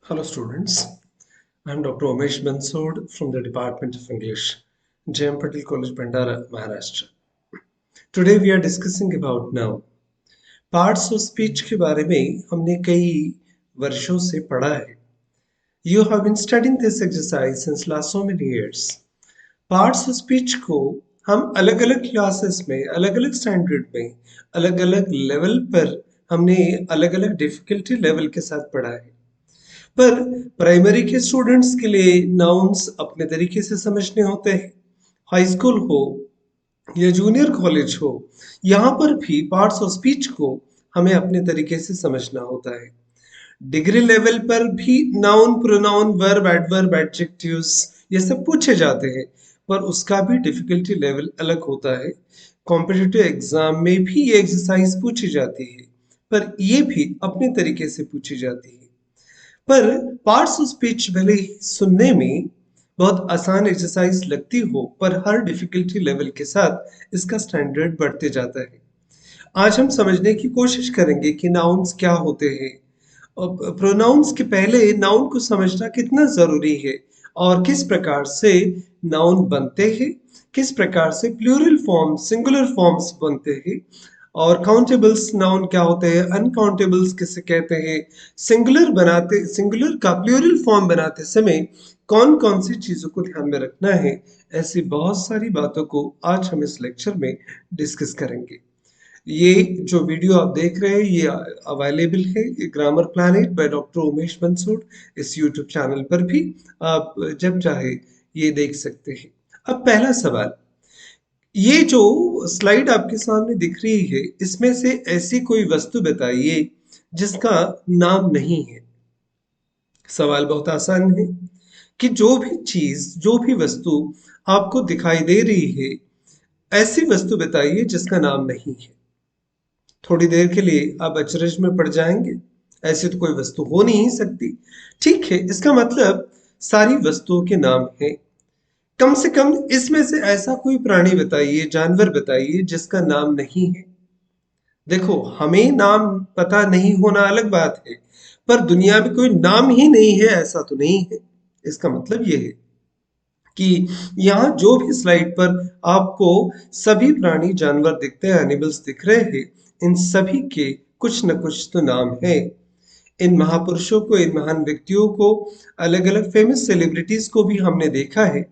Hello students, I am Dr. Umesh Bansod from the Department of English, JM Patel College, Bhandara, Maharashtra. Today we are discussing about noun. Parts of speech के बारे में हमने कई वर्षों से पढ़ा है. You have been studying this exercise since last so many years. Parts of speech को हम अलग-अलग क्लासेस में, अलग-अलग स्टैंडर्ड में, अलग-अलग लेवल पर हमने अलग-अलग डिफिकल्टी लेवल के साथ पढ़ा है. पर प्राइमरी के स्टूडेंट्स के लिए नाउन्स अपने तरीके से समझने होते हैं. हाई स्कूल हो या जूनियर कॉलेज हो, यहाँ पर भी पार्ट्स ऑफ स्पीच को हमें अपने तरीके से समझना होता है. डिग्री लेवल पर भी noun, pronoun, verb, adverb, adjectives ये सब पूछे जाते हैं, पर उसका भी डिफिकल्टी लेवल अलग होता है. कॉम्पिटिटिव एग्जाम में भी ये एक्सरसाइज पूछी जाती है, पर ये भी अपने तरीके से पूछी जाती है. पर पार्ट्स ऑफ स्पीच भले ही सुनने में बहुत आसान एक्सरसाइज लगती हो, पर हर डिफिकल्टी लेवल के साथ इसका स्टैंडर्ड बढ़ते जाता है. आज हम समझने की कोशिश करेंगे कि नाउन्स क्या होते हैं, प्रोनाउंस के पहले नाउन को समझना कितना जरूरी है, और किस प्रकार से नाउन बनते हैं, किस प्रकार से प्लूरल फॉर्म, सिंगुलर फॉर्म्स बनते हैं, और काउंटेबल्स नाउन क्या होते हैं, अनकाउंटेबल्स किसे कहते हैं, सिंगुलर का प्लूरल फॉर्म बनाते समय कौन कौन सी चीजों को ध्यान में रखना है. ऐसी बहुत सारी बातों को आज हम इस लेक्चर में डिस्कस करेंगे. ये जो वीडियो आप देख रहे हैं ये अवेलेबल है grammar planet by doctor Umesh Bansod. इस यूट्यूब चैनल पर भी आप जब चाहे ये देख सकते हैं. अब पहला सवाल, ये जो स्लाइड आपके सामने दिख रही है, इसमें से ऐसी कोई वस्तु बताइए जिसका नाम नहीं है. सवाल बहुत आसान है कि जो भी चीज, जो भी वस्तु आपको दिखाई दे रही है, ऐसी वस्तु बताइए जिसका नाम नहीं है. थोड़ी देर के लिए आप अचरज में पड़ जाएंगे, ऐसी तो कोई वस्तु हो नहीं सकती. ठीक है, इसका मतलब सारी वस्तुओं के नाम हैं. कम से कम इसमें से ऐसा कोई प्राणी बताइए, जानवर बताइए जिसका नाम नहीं है. देखो, हमें नाम पता नहीं होना अलग बात है, पर दुनिया में कोई नाम ही नहीं है ऐसा तो नहीं है. इसका मतलब ये है कि यहाँ जो भी स्लाइड पर आपको सभी प्राणी, जानवर दिखते हैं, एनिमल्स दिख रहे हैं, इन सभी के कुछ न कुछ तो नाम है. इन महापुरुषों को, इन महान व्यक्तियों को, अलग अलग फेमस सेलिब्रिटीज को भी हमने देखा है.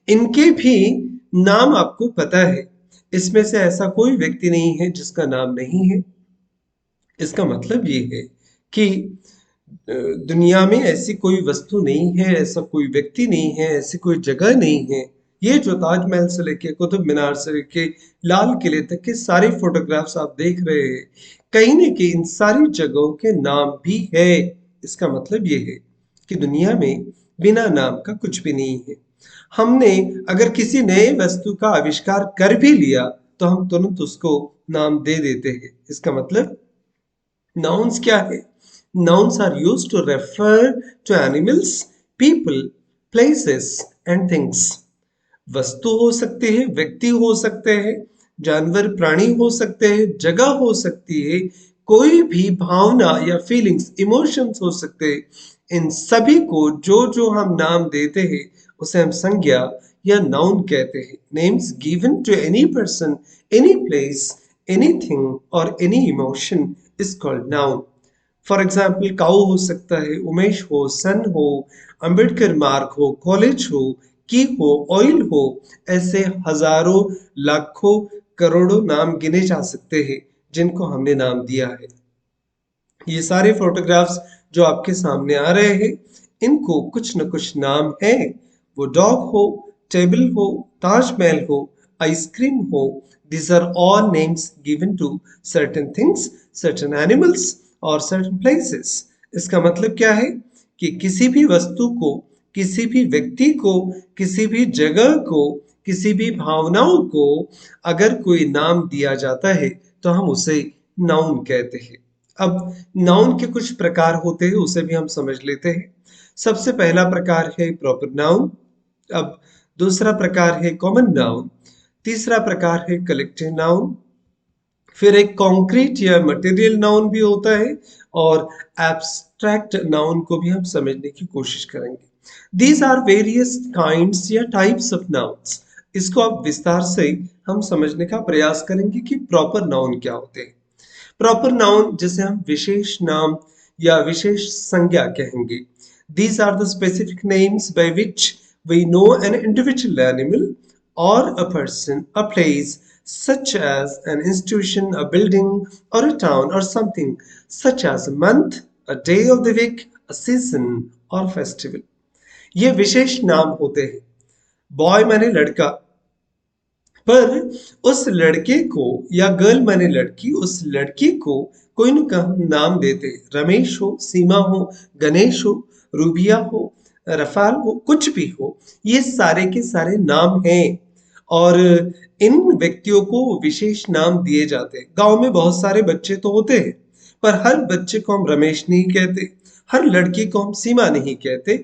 इनके भी नाम आपको पता है. इसमें से ऐसा कोई व्यक्ति नहीं है जिसका नाम नहीं है. इसका मतलब ये है कि दुनिया में ऐसी कोई वस्तु नहीं है, ऐसा कोई व्यक्ति नहीं है, ऐसी कोई जगह नहीं है. ये जो ताजमहल से लेके कुतुब मीनार से लेके लाल किले तक के सारे फोटोग्राफ्स आप देख रहे हैं, कहीं न कहीं इन सारी जगहों के नाम भी है. इसका मतलब ये है कि दुनिया में बिना नाम का कुछ भी नहीं है. हमने अगर किसी नए वस्तु का आविष्कार कर भी लिया तो हम तुरंत उसको नाम दे देते हैं. इसका मतलब nouns क्या है? Nouns are used to refer to animals, people, places and things. वस्तु हो सकते हैं, व्यक्ति हो सकते हैं, जानवर, प्राणी हो सकते हैं, जगह हो सकती है, कोई भी भावना या फीलिंग्स, इमोशंस हो सकते हैं. इन सभी को जो जो हम नाम देते हैं उसे हम संज्ञा या नाउन कहते हैं. Names given to any person, any place, anything और any emotion is called noun. For example, cow हो सकता है, उमेश हो, सन हो, अंबेडकर मार्ग हो, कॉलेज हो, की हो, ऑयल हो. ऐसे हजारों, लाखों, करोड़ों नाम गिने जा सकते हैं जिनको हमने नाम दिया है. ये सारे फोटोग्राफ्स जो आपके सामने आ रहे हैं, इनको कुछ न कुछ नाम है. वो डॉग हो, टेबल हो, ताजमहल हो, आइसक्रीम हो, these are all names given to certain things, certain animals और certain places. इसका मतलब क्या है कि किसी भी वस्तु को, किसी भी व्यक्ति को, किसी भी जगह को, किसी भी भावनाओं को अगर कोई नाम दिया जाता है तो हम उसे नाउन कहते हैं. अब नाउन के कुछ प्रकार होते हैं, उसे भी हम समझ लेते हैं. सबसे पहला प्रकार है प्रॉपर नाउन. अब दूसरा प्रकार है कॉमन नाउन. तीसरा प्रकार है कलेक्टिव नाउन. फिर एक कॉन्क्रीट या मटेरियल नाउन भी होता है, और एब्स्ट्रैक्ट नाउन को भी हम समझने की कोशिश करेंगे। दीज आर वेरियस काइंड्स या टाइप्स ऑफ नाउन्स। इसको अब विस्तार से हम समझने का प्रयास करेंगे कि प्रॉपर नाउन क्या होते हैं। प्रॉपर नाउन जिसे हम विशेष नाम या विशेष संज्ञा कहेंगे। These are the specific names by which we know an individual animal or a person, a place, such as an institution, a building, or a town, or something, such as a month, a day of the week, a season, or festival. ये विशेष नाम होते हैं। Boy माने लड़का, पर उस लड़के को, या गर्ल माने लड़की, उस लड़की को कोई न कोई नाम देते। रमेश हो, सीमा हो, गणेश हो, रूबिया हो, रफाल हो, कुछ भी हो, ये सारे के सारे नाम हैं और इन व्यक्तियों को विशेष नाम दिए जाते हैं। गांव में बहुत सारे बच्चे तो होते हैं, पर हर बच्चे को हम रमेश नहीं कहते, हर लड़की को हम सीमा नहीं कहते।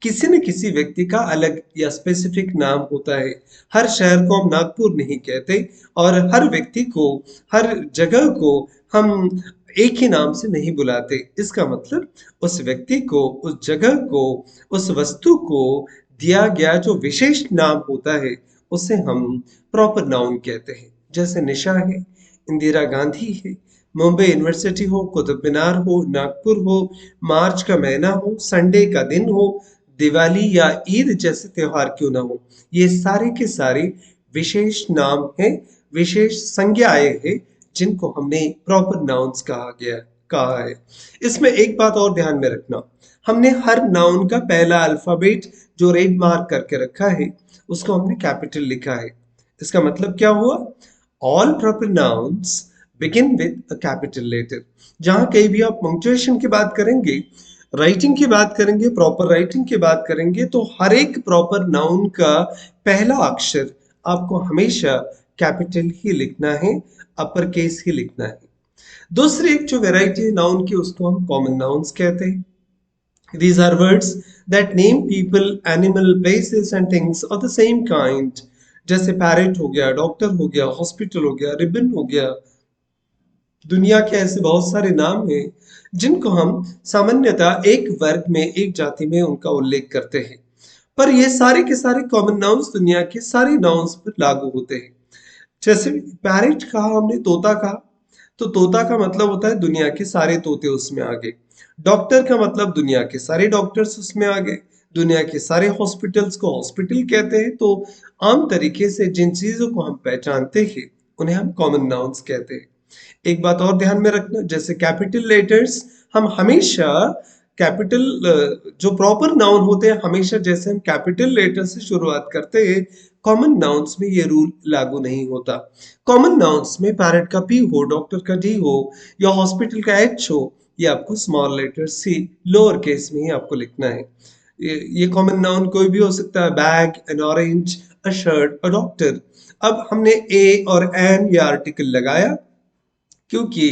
किसी न किसी व्यक्ति का अलग या स्पेसिफिक नाम होता है। हर शहर को हम नागपुर नहीं कहते और हर व्यक्ति को, हर जगह को हम एक ही नाम से नहीं बुलाते। इसका मतलब उस व्यक्ति को, उस जगह को, उस वस्तु को दिया गया जो विशेष नाम होता है उसे हम प्रॉपर नाउन कहते हैं। जैसे निशा है, इंदिरा गांधी है, मुंबई यूनिवर्सिटी हो, कुतुब मीनार हो, नागपुर हो, मार्च का महीना हो, संडे का दिन हो, दिवाली या ईद जैसे त्योहार क्यों ना हो, ये सारे के सारे विशेष नाम हैं, विशेष संज्ञाएं हैं जिनको हमने प्रॉपर नाउन्स कहा है। इसमें एक बात और ध्यान में रखना, हमने हर नाउन का पहला अल्फाबेट जो रेड मार्क करके रखा है उसको हमने कैपिटल लिखा है। इसका मतलब क्या हुआ? All proper nouns begin with a capital letter. जहां कहीं भी आप पंक्चुएशन की बात करेंगे, राइटिंग की बात करेंगे, प्रॉपर राइटिंग की बात करेंगे, तो हर एक प्रॉपर नाउन का पहला अक्षर आपको हमेशा कैपिटल ही लिखना है, अपर केस ही लिखना है। दूसरी एक जो वेराइटी है नाउन की उसको हम कॉमन नाउन्स कहते हैं। These are words that name people, animal, places and things of the same kind. जैसे पैरेट हो गया, डॉक्टर हो गया, हॉस्पिटल हो गया, रिबन हो गया। दुनिया के ऐसे बहुत सारे नाम हैं जिनको हम सामान्यतः एक वर्ग में, एक जाति में उनका उल्लेख करते हैं, पर ये सारे के सारे कॉमन नाउन्स दुनिया के सारे नाउन्स पर लागू होते हैं। जैसे पैरेट कहा हमने, तोता कहा, तो तोता का मतलब होता है दुनिया के सारे तोते उसमें आ गए। डॉक्टर का मतलब दुनिया के सारे डॉक्टर्स उसमें आ गए। दुनिया के सारे हॉस्पिटल्स को हॉस्पिटल कहते हैं। तो आम तरीके से जिन चीजों को हम पहचानते हैं उन्हें हम कॉमन नाउन्स कहते हैं। एक बात और ध्यान में रखना, जैसे कैपिटल लेटर्स हम हमेशा कैपिटल, जो प्रॉपर नाउन होते हैं हमेशा जैसे हम कैपिटल लेटर से शुरुआत करते हैं, कॉमन नाउन्स में ये रूल लागू नहीं होता। कॉमन नाउन्स में पैरेट का पी हो, डॉक्टर का डी हो या हॉस्पिटल का एच हो, ये आपको स्मॉल लेटर सी, लोअर केस में ही आपको लिखना है। ये कॉमन नाउन कोई भी हो सकता है, bag, N orange, a shirt, a doctor. अब हमने ए और एन या आर्टिकल लगाया क्योंकि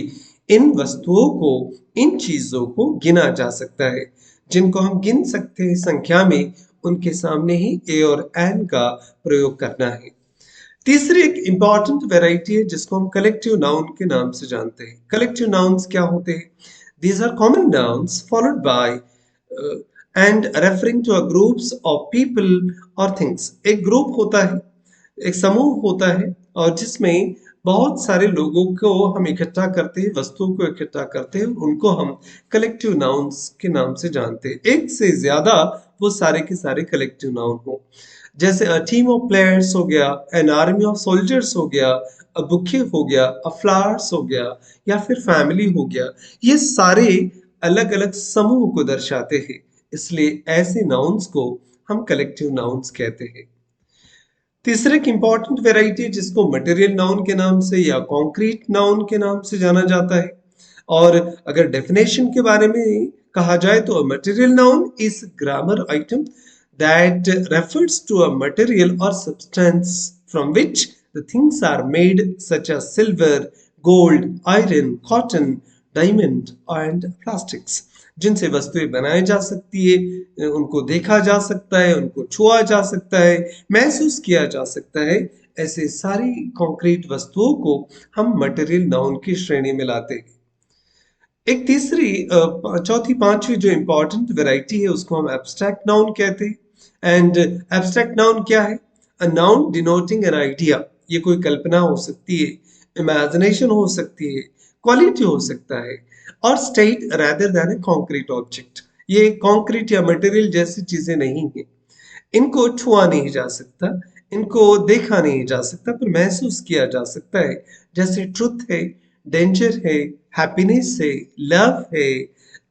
इन वस्तुओं को, इन चीजों को गिना जा सकता है। जिनको हम गिन सकते हैं संख्या में, उनके सामने ही ए और एन का प्रयोग करना है। तीसरी एक इंपॉर्टेंट वैरायटी है जिसको हम कलेक्टिव नाउन के नाम से जानते हैं। कलेक्टिव नाउन्स क्या होते हैं? These are common nouns followed by and referring to a groups of people और थिंग्स। एक ग्रुप होता है, एक समूह होता है और जिसमें बहुत सारे लोगों को हम इकट्ठा करते हैं, वस्तुओं को इकट्ठा करते हैं, उनको हम कलेक्टिव नाउन्स के नाम से जानते हैं। एक से ज्यादा वो सारे के सारे कलेक्टिव नाउन हो। जैसे अ टीम ऑफ प्लेयर्स हो गया, एन आर्मी ऑफ सोल्जर्स हो गया, अ बुके हो गया, अ फ्लावर्स हो गया, या फिर फैमिली हो गया। ये सारे अलग अलग समूह को दर्शाते हैं, इसलिए ऐसे नाउन्स को हम कलेक्टिव नाउन्स कहते हैं। तीसरे एक इंपॉर्टेंट वेराइटी जिसको मटेरियल नाउन के नाम से या कॉन्क्रीट नाउन के नाम से जाना जाता है। और अगर डेफिनेशन के बारे में कहा जाए तो material noun is grammar item that refers to a material or substance from which the things are made, such as silver, gold, iron, cotton, diamond and plastics। जिनसे वस्तुएं बनाई जा सकती है, उनको देखा जा सकता है, उनको छुआ जा सकता है, महसूस किया जा सकता है, ऐसे सारी कंक्रीट वस्तुओं को हम मटेरियल नाउन की श्रेणी में लाते हैं। एक तीसरी चौथी पांचवी जो इंपॉर्टेंट वैरायटी है उसको हम एब्स्ट्रैक्ट नाउन कहते हैं। एंड एब्स्ट्रैक्ट नाउन क्या है? A noun denoting an idea. ये कोई कल्पना हो सकती है, इमेजिनेशन हो सकती है, क्वालिटी हो सकता है, और state rather than a concrete object। ये कॉन्क्रीट या मटेरियल जैसी चीजें नहीं है। इनको छुआ नहीं जा सकता, इनको देखा नहीं जा सकता, पर महसूस किया जा सकता है। जैसे ट्रुथ है, डेंजर है, हैप्पीनेस है, लव है,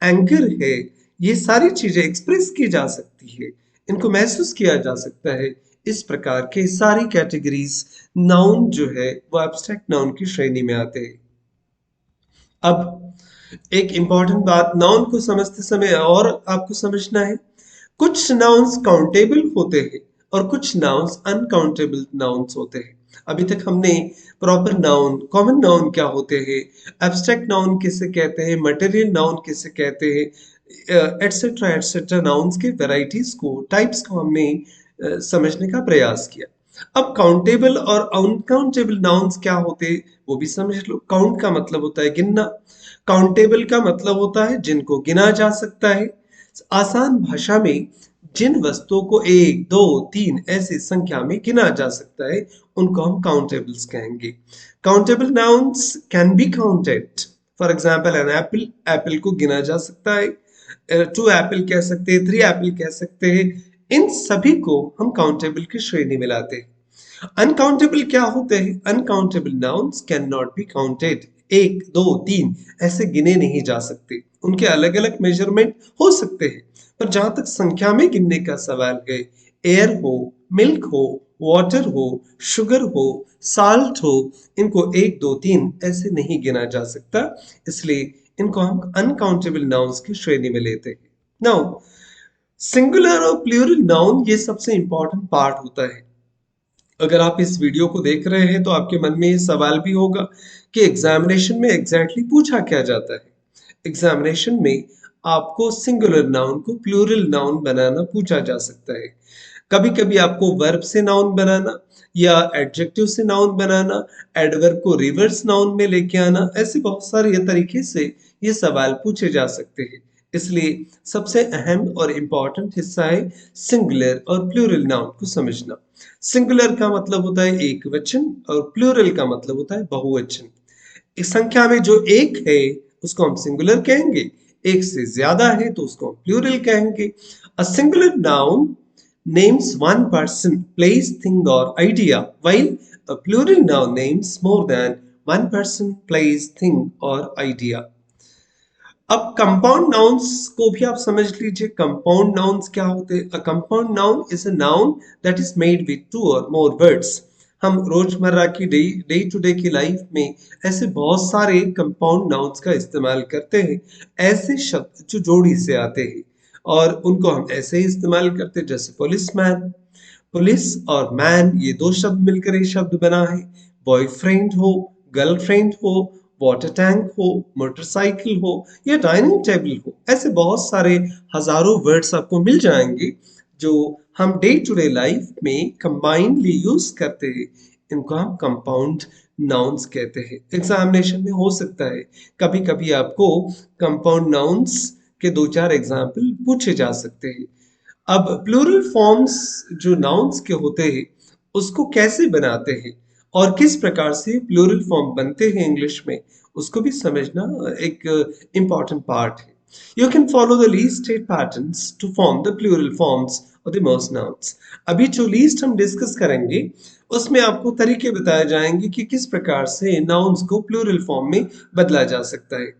एंगर है। ये सारी चीजें एक्सप्रेस की जा सकती है, इनको महसूस किया जा सकता है। इस प्रकार के सारी कैटेगरीज नाउन जो है वो एब्स्ट्रैक्ट नाउन की श्रेणी में आते हैं। अब एक इंपॉर्टेंट बात नाउन को समझते समय और आपको समझना है, कुछ नाउन्स काउंटेबल होते हैं और कुछ नाउन्स अनकाउंटेबल नाउन्स होते हैं। अभी तक हमने प्रॉपर नाउन, कॉमन नाउन क्या होते हैं, एब्स्ट्रैक्ट नाउन किसे कहते हैं, मटेरियल नाउन किसे कहते हैं, एटसेट्रा एटसेट्रा नाउन्स के वैरायटीज को, टाइप्स को हमने समझने का प्रयास किया। अब काउंटेबल और अनकाउंटेबल नाउन्स क्या होते हैं वो भी समझ लो। काउंट का मतलब होता है गिनना, काउंटेबल का मतलब होता है जिनको गिना जा सकता है। आसान भाषा में जिन वस्तुओं को एक दो तीन ऐसी संख्या में गिना जा सकता है उनको हम काउंटेबल्स कहेंगे। Countable nouns can be counted. For example an apple, apple को गिना जा सकता है। टू एप्पल कह सकते हैं, थ्री एप्पल कह सकते हैं। इन सभी को हम काउंटेबल की श्रेणी में लाते हैं। अनकाउंटेबल क्या होते हैं? Uncountable nouns can not be counted. एक दो तीन ऐसे गिने नहीं जा सकते, उनके अलग अलग मेजरमेंट हो सकते हैं, पर जहां तक संख्या में गिनने का सवाल है, एयर हो, मिल्क हो, वाटर हो, शुगर हो, साल्ट हो, इनको एक दो तीन ऐसे नहीं गिना जा सकता। इसलिए इनको हम अनकाउंटेबल नाउन्स की श्रेणी में लेते हैं। नाउ सिंगुलर और प्लूरल नाउन ये सबसे इंपॉर्टेंट पार्ट होता है। अगर आप इस वीडियो को देख रहे हैं तो आपके मन में ये सवाल भी होगा कि एग्जामिनेशन में एग्जैक्टली पूछा क्या जाता है। एग्जामिनेशन में आपको सिंगुलर नाउन को प्लूरल नाउन बनाना पूछा जा सकता है। कभी कभी आपको वर्ब से नाउन बनाना या एडजेक्टिव से नाउन बनाना, एडवर्ब को रिवर्स नाउन में लेके आना, ऐसे बहुत सारे तरीके से ये सवाल पूछे जा सकते हैं। इसलिए सबसे अहम और इम्पॉर्टेंट हिस्सा है सिंगुलर और प्लूरल नाउन को समझना। सिंगुलर का मतलब होता है एक वचन और प्लूरल का मतलब होता है बहुवचन। इस संख्या में जो एक है उसको हम सिंगुलर कहेंगे, एक से ज्यादा है तो उसको हम प्लूरल कहेंगे। A singular noun names one person, place, thing, or idea, while a plural noun names more than one person, place, thing, or idea. अब कंपाउंड नाउन्स को भी आप समझ लीजिए। कंपाउंड नाउन्स क्या होते हैं? A compound noun is a noun that is made with two और मोर वर्ड्स। हम रोजमर्रा की डे टू डे की लाइफ में ऐसे बहुत सारे कंपाउंड नाउन्स का इस्तेमाल करते हैं, ऐसे शब्द जो जोड़ी से आते हैं, और उनको हम ऐसे ही इस्तेमाल करते हैं जैसे पुलिसमैन। पुलिस और मैन ये दो शब्द मिलकर एक शब्द बना है। बॉयफ्रेंड हो, गर्लफ्रेंड हो, वाटर टैंक हो, मोटरसाइकिल हो, या डाइनिंग टेबल हो, ऐसे बहुत सारे हजारों वर्ड्स आपको मिल जाएंगे जो हम डे टू डे लाइफ में कंबाइंडली यूज करते हैं। इनको हम कंपाउंड नाउन्स कहते हैं। एग्जामिनेशन में हो सकता है कभी कभी आपको कंपाउंड नाउन्स के दो चार एग्जाम्पल पूछे जा सकते हैं। अब प्लूरल फॉर्म्स जो नाउन्स के होते हैं उसको कैसे बनाते हैं और किस प्रकार से प्लूरल फॉर्म बनते हैं इंग्लिश में, उसको भी समझना एक इम्पॉर्टेंट पार्ट है। You can follow the least state patterns to form the plural forms of the most nouns. अभी जो लीस्ट हम डिस्कस करेंगे उसमें आपको तरीके बताए जाएंगे कि किस प्रकार से नाउन्स को प्लूरल फॉर्म में बदला जा सकता है।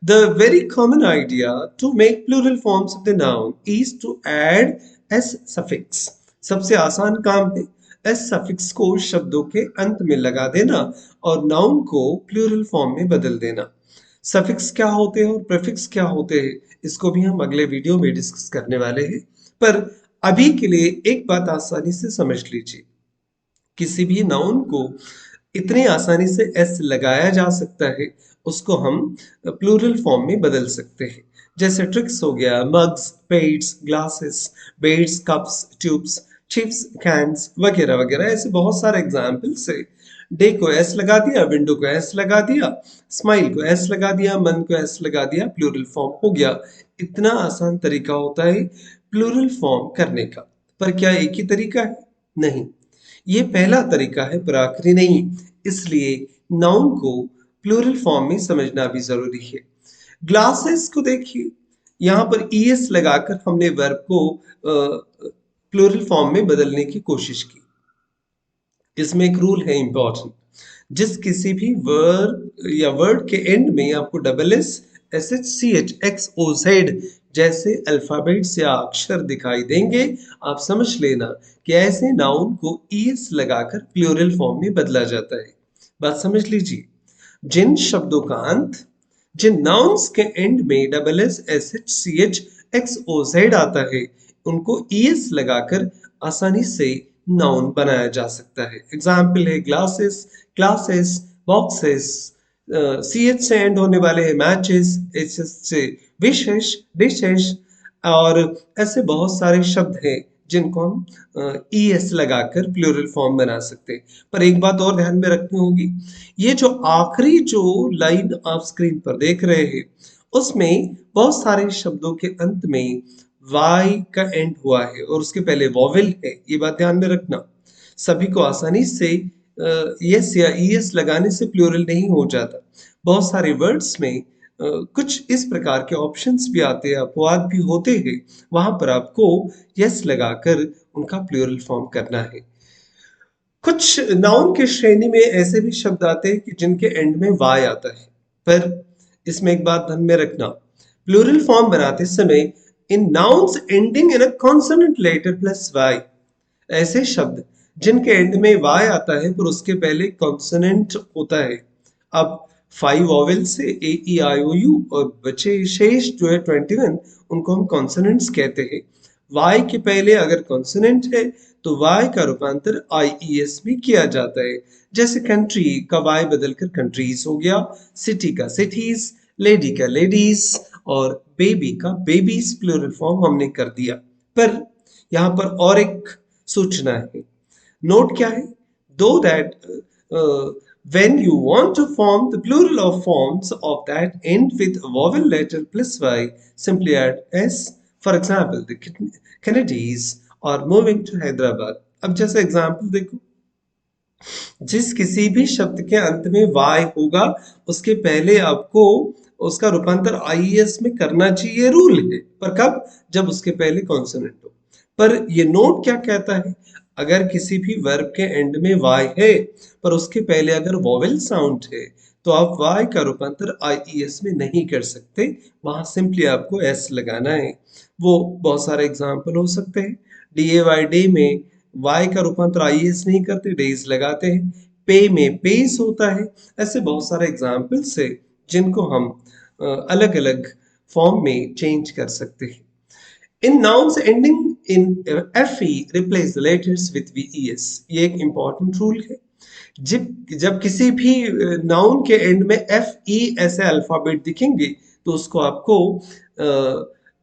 The very common idea to make plural forms of the noun is to add s suffix. सबसे आसान काम है s suffix को शब्दों के अंत में लगा देना और नाउन को प्लूरल फॉर्म में बदल देना। सफिक्स क्या होते हैं और प्रीफिक्स क्या होते हैं इसको भी हम अगले वीडियो में डिस्कस करने वाले हैं, पर अभी के लिए एक बात आसानी से समझ लीजिए, किसी भी नाउन को इतनी आसानी से एस लगाया जा सकता है, उसको हम प्लूरल फॉर्म में बदल सकते हैं। जैसे ट्रिक्स हो गया, mugs, pads, glasses, beds, cups, tubes, chips, cans, वगैरह वगैरह, ऐसे बहुत सारे एग्जाम्पल्स है। डे को एस लगा दिया, विंडो को एस लगा दिया, स्माइल को एस लगा दिया, मन को एस लगा दिया, प्लूरल फॉर्म हो गया। इतना आसान तरीका होता है प्लूरल फॉर्म करने का। पर क्या एक ही तरीका है? नहीं, ये पहला तरीका है पर आखिरी नहीं। इसलिए नाउन को प्लूरल फॉर्म में समझना भी जरूरी है। ग्लासेस को देखिए, यहाँ पर ईएस लगाकर हमने वर्ब को प्लूरल फॉर्म में बदलने की कोशिश की। इसमें एक रूल है इंपॉर्टेंट, जिस किसी भी वर्ब या वर्ड के एंड में आपको double S, S H, C H, X, O, Z जैसे अल्फाबेट्स या अक्षर दिखाई देंगे, आप समझ लेना कि ऐसे नाउन को ईएस लगाकर प्लूरल फॉर्म में बदला जाता है। बात समझ लीजिए, जिन शब्दों का अंत, जिन नाउन्स के एंड में double S, S H, C H, X, O, Z आता है, उनको ईएस लगाकर आसानी से नाउन बनाया जा सकता है। एग्जाम्पल है glasses, classes, boxes. C H से एंड होने वाले हैं मैचेस, एच एस से विशेष, डिशेस, और ऐसे बहुत सारे शब्द हैं जिनको हम ई एस लगाकर प्लूरल फॉर्म बना सकते हैं। पर एक बात और ध्यान में रखनी होगी, ये जो आखिरी जो लाइन आप स्क्रीन पर देख रहे हैं, उसमें बहुत सारे शब्दों के अंत में वाई का एंड हुआ है और उसके पहले वॉवेल है। ये बात ध्यान में रखना। सभी को आसानी से यस या ईएस लगाने से प्लूरल नहीं हो जाता। बहुत सारे वर्ड्स में कुछ इस प्रकार के ऑप्शंस भी आते हैं, अपवाद भी होते हैं, वहां पर आपको यस लगाकर उनका प्लूरल फॉर्म करना है। कुछ नाउन की श्रेणी में ऐसे भी शब्द आते हैं कि जिनके एंड में वाई आता है, पर इसमें एक बात ध्यान में रखना, प्लूरल फॉर्म बनाते समय इन nouns ending in a consonant letter plus Y, ऐसे शब्द जिनके एंड में वाई आता है पर उसके पहले कॉन्सोनेंट होता है। अब 5 वॉवेल से ए ई आई ओ यू और बचे शेष जो है 21, उनको हम कॉन्सोनेंट्स कहते हैं। वाई के पहले अगर कॉन्सोनेंट है तो वाई का रूपांतर आई ई एस में किया जाता है। जैसे कंट्री का वाई बदलकर कंट्रीज हो गया, सिटी का सिटीज, लेडी का लेडीज और बेबी का बेबीज प्लूरल फॉर्म हमने कर दिया। पर यहाँ पर और एक सूचना है, नोट क्या है? दो that when you want to form the plural of forms of that end with a vowel letter plus y, simply add s. For example, the Kennedys are moving to Hyderabad. अब जैसे example देखो, जिस किसी भी शब्द के अंत में वाई होगा उसके पहले आपको उसका रूपांतर आईएस में करना चाहिए, रूल है। पर कब? जब उसके पहले कॉन्सोनेंट हो। पर ये नोट क्या कहता है, अगर किसी भी वर्ब के एंड में वाई है पर उसके पहले अगर वोवेल साउंड है तो आप वाई का रूपांतर आईईएस में नहीं कर सकते, वहां सिंपली आपको एस लगाना है। वो बहुत सारे एग्जाम्पल हो सकते हैं। डी ए वाई डे में वाई का रूपांतर आईएस नहीं करते, डेज लगाते हैं। पे में पेस होता है। ऐसे बहुत सारे एग्जाम्पल्स है जिनको हम अलग अलग फॉर्म में चेंज कर सकते हैं। In nouns ending in fe, replace the letters with ves. ये एक important rule है। जब किसी भी नाउन के एंड में एफ ई ऐसे अल्फाबेट दिखेंगे तो उसको आपको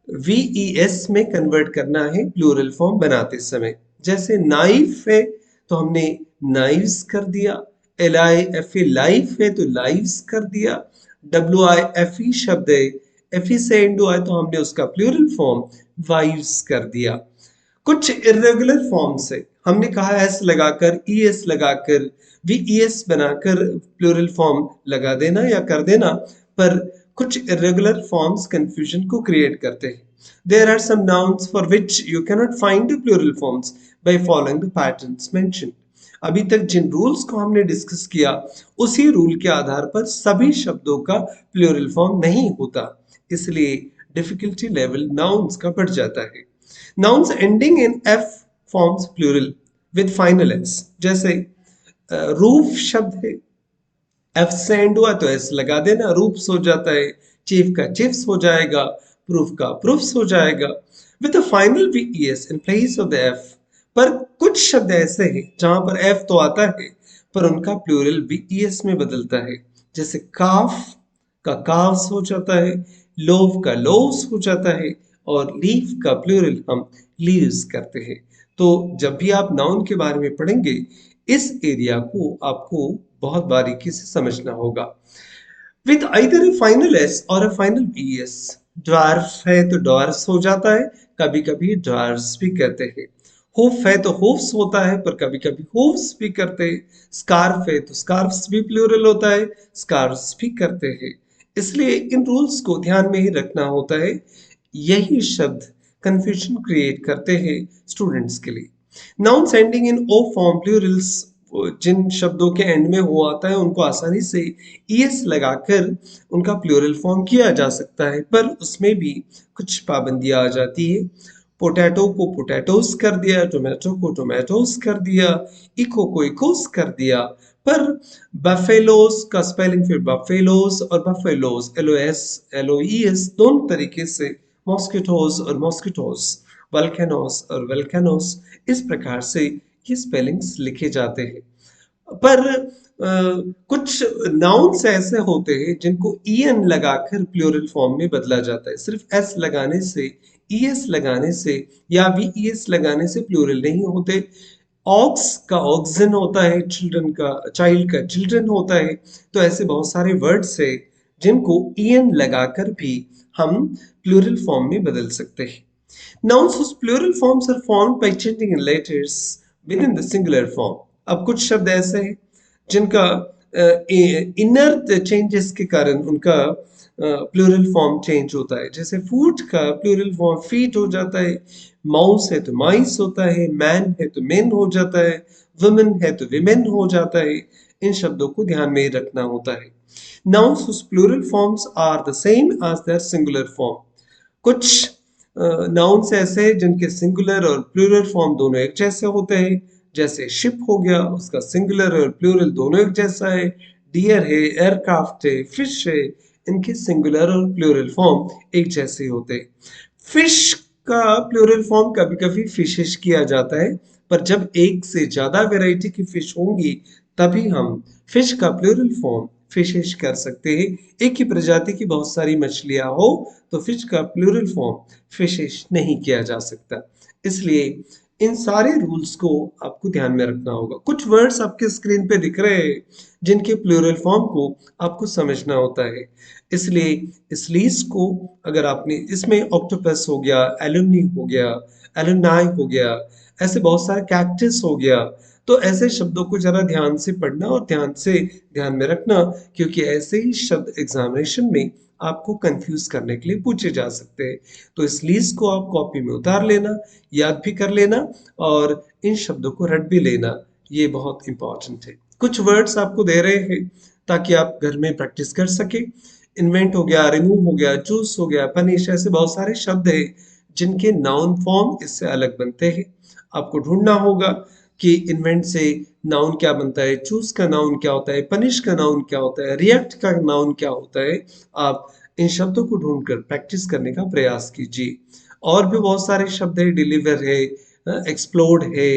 वीईएस में कन्वर्ट करना है प्लूरल फॉर्म बनाते समय। जैसे नाइफ है तो हमने नाइव्स कर दिया, L I F E life है तो लाइव्स कर दिया, डब्ल्यू आई एफ ई शब्द है, एफ ई से एंड आए तो हमने उसका प्लूरल फॉर्म वाइव्स कर दिया। कुछ इरेगुलर फॉर्म्स है, हमने कहा एस लगाकर, ई एस लगाकर, वी ई एस बनाकर प्लूरल फॉर्म लगा देना या कर देना, पर कुछ इरेगुलर फॉर्म्स कंफ्यूजन को क्रिएट करते हैं। There are some nouns for which you cannot find the plural forms by following the patterns mentioned. अभी तक जिन रूल्स को हमने डिस्कस किया उसी रूल के आधार पर सभी शब्दों का प्लूरल फॉर्म नहीं होता, इसलिए डिफिकल्टी लेवल नाउन्स का बढ़ जाता है। Nouns ending in F forms plural with final S. जैसे रूफ शब्द है, एफ से एंड हुआ तो एस लगा देना, रूप्स हो जाता है। चीफ का चिप्स हो जाएगा, प्रूफ का प्रूफ्स हो जाएगा with a final VES in place of the F. पर कुछ शब्द ऐसे हैं जहां पर एफ तो आता है पर उनका प्लूरल वीईएस में बदलता है। जैसे काफ का काव्स हो जाता है, लोव का लोव्स हो जाता है और लीफ का प्लूरल हम लीव्स करते हैं। तो जब भी आप नाउन के बारे में पढ़ेंगे इस एरिया को आपको बहुत बारीकी से समझना होगा। With either A final S और ए फाइनल ps, ड्वार्फ है तो ड्वार्फ्स हो जाता है, कभी कभी ड्वार्फ्स भी कहते हैं। होफ है तो होफ्स होता है, पर कभी कभी होफ्स भी करते हैं। स्कार्फ है तो स्कार्फ्स भी प्लूरल होता है, स्कार्फ्स भी करते हैं। इसलिए इन रूल्स को ध्यान में ही रखना होता है। यही शब्द कंफ्यूजन क्रिएट करते हैं स्टूडेंट्स के लिए। Nouns ending in O form plurals, जिन शब्दों के एंड में हो आता है उनको आसानी से ईएस लगाकर उनका प्लूरल फॉर्म किया जा सकता है, पर उसमें भी कुछ पाबंदियां आ जाती है। पोटैटो को पोटैटोस कर दिया, टोमेटो को टोमेटोस कर दिया, इको को इकोस कर दिया, पर बफेलोस का स्पेलिंग फिर बफेलोस और बफेलोस, एलओएस एलओईएस दोनों तरीके से, मॉस्किटोस और मॉस्किटोस, वल्केनोस और वेल्केनोस, इस प्रकार से ये स्पेलिंग्स लिखे जाते हैं। पर कुछ नाउन्स ऐसे होते हैं जिनको en लगाकर प्लूरल फॉर्म में बदला जाता है। सिर्फ s लगाने से, es लगाने से या ves लगाने से प्लूरल नहीं होते। ऑक्स का ऑक्सन होता है, चिल्ड्रन का चाइल्ड का चिल्ड्रन होता है। तो ऐसे बहुत सारे वर्ड्स है जिनको en लगाकर भी हम प्लूरल फॉर्म में बदल सकते हैं। Nouns whose plural forms are formed by changing in letters within the singular form. अब कुछ शब्द ऐसे हैं जिनका इनर चेंजेस के कारण उनका प्लूरल फॉर्म चेंज होता है। जैसे फूड का प्लूरल फॉर्म फीट हो जाता है, माउस है तो माइस होता है, मैन है तो मेन हो जाता है, वुमेन है तो विमेन हो जाता है। इन शब्दों को ध्यान में रखना होता है। Nouns whose plural forms are the same as their singular form. कुछ नाउन्स ऐसे हैं जिनके सिंगुलर और प्लूरल फॉर्म दोनों एक जैसे होते हैं। जैसे शिप हो गया, उसका सिंगुलर और प्लूरल दोनों एक जैसा है। डियर है, एयरक्राफ्ट है, फिश है, इनके सिंगुलर और प्लूरल फॉर्म एक जैसे होते हैं। फिश का प्लूरल फॉर्म कभी कभी फिशेस किया जाता है, पर जब एक से ज्यादा वैरायटी की फिश होंगी तभी हम फिश का प्लूरल फॉर्म फिशेस कर सकते हैं। एक ही प्रजाति की बहुत सारी मछलियां हो तो फिश का प्लूरल फॉर्म फिशेस नहीं किया जा सकता। इसलिए इन सारे रूल्स को आपको ध्यान में रखना होगा। कुछ वर्ड्स आपके स्क्रीन पे दिख रहे हैं जिनके प्लूरल फॉर्म को आपको समझना होता है। इसलिए इस लीस्ट को अगर आपने, इसमें ऑक्टोपस हो गया, एलुमनी हो गया, एलुमनाई हो गया, ऐसे बहुत सारे, कैक्टस हो गया, तो ऐसे शब्दों को जरा ध्यान से पढ़ना और ध्यान में रखना, क्योंकि ऐसे ही शब्द एग्जामिनेशन में आपको कंफ्यूज करने के लिए पूछे जा सकते हैं। तो इस लिस्ट को आप कॉपी में उतार लेना, याद भी कर लेना और इन शब्दों को रट भी लेना, ये बहुत इंपॉर्टेंट है। कुछ वर्ड्स आपको दे रहे हैं ताकि आप घर में प्रैक्टिस कर सके। इन्वेंट हो गया, रिमूव हो गया, चूज हो गया, पनिश, ऐसे बहुत सारे शब्द हैं जिनके नाउन फॉर्म इससे अलग बनते हैं। आपको ढूंढना होगा कि इन्वेंट से नाउन क्या बनता है, चूज का नाउन क्या होता है, पनिश का नाउन क्या होता है, रिएक्ट का नाउन क्या होता है। आप इन शब्दों को ढूंढकर प्रैक्टिस करने का प्रयास कीजिए। और भी बहुत सारे शब्द है, डिलीवर है, एक्सप्लोड है,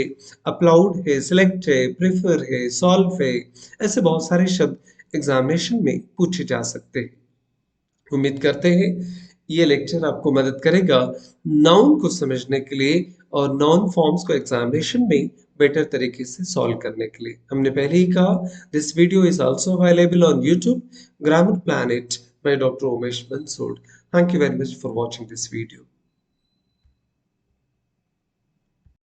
अपलाउड है, सिलेक्ट है, प्रेफर है, सॉल्व है, ऐसे बहुत सारे शब्द एग्जामिनेशन में पूछे जा सकते हैं। उम्मीद करते हैं ये लेक्चर आपको मदद करेगा नाउन को समझने के लिए और नाउन फॉर्म्स को एग्जामिनेशन में बेटर तरीके से सॉल्व करने के लिए। हमने पहले ही कहा, this video is also available on YouTube, grammar planet by doctor Umesh Bansod. Thank you very much for watching this video.